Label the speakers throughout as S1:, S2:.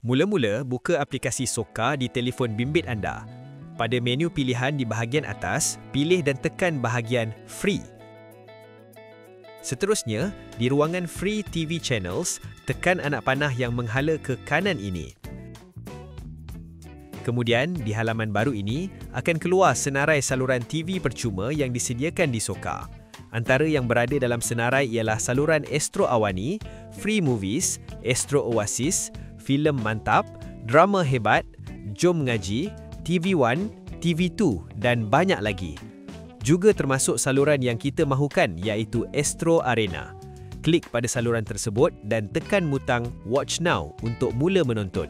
S1: Mula-mula, buka aplikasi Soka di telefon bimbit anda. Pada menu pilihan di bahagian atas, pilih dan tekan bahagian Free. Seterusnya, di ruangan Free TV Channels, tekan anak panah yang menghala ke kanan ini. Kemudian, di halaman baru ini, akan keluar senarai saluran TV percuma yang disediakan di Soka. Antara yang berada dalam senarai ialah saluran Astro Awani, Free Movies, Astro Oasis, Filem Mantap, Drama Hebat, Jom Ngaji, TV One, TV2 dan banyak lagi. Juga termasuk saluran yang kita mahukan iaitu Astro Arena. Klik pada saluran tersebut dan tekan butang Watch Now untuk mula menonton.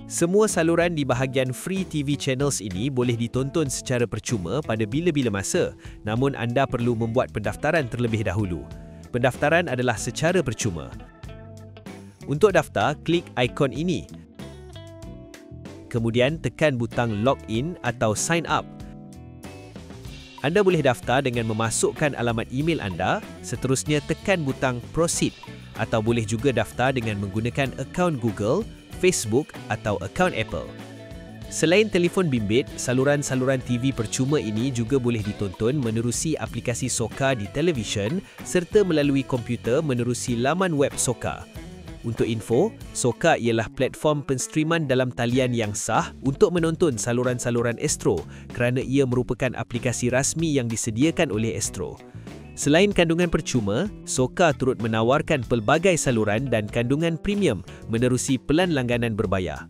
S1: Semua saluran di bahagian Free TV Channels ini boleh ditonton secara percuma pada bila-bila masa, namun anda perlu membuat pendaftaran terlebih dahulu. Pendaftaran adalah secara percuma. Untuk daftar, klik ikon ini. Kemudian tekan butang Login atau Sign Up. Anda boleh daftar dengan memasukkan alamat email anda, seterusnya tekan butang Proceed atau boleh juga daftar dengan menggunakan akaun Google, Facebook atau akaun Apple. Selain telefon bimbit, saluran-saluran TV percuma ini juga boleh ditonton menerusi aplikasi Soka di televisyen serta melalui komputer menerusi laman web Soka. Untuk info, Soka ialah platform penstreaman dalam talian yang sah untuk menonton saluran-saluran Astro kerana ia merupakan aplikasi rasmi yang disediakan oleh Astro. Selain kandungan percuma, Soka turut menawarkan pelbagai saluran dan kandungan premium menerusi pelan langganan berbayar.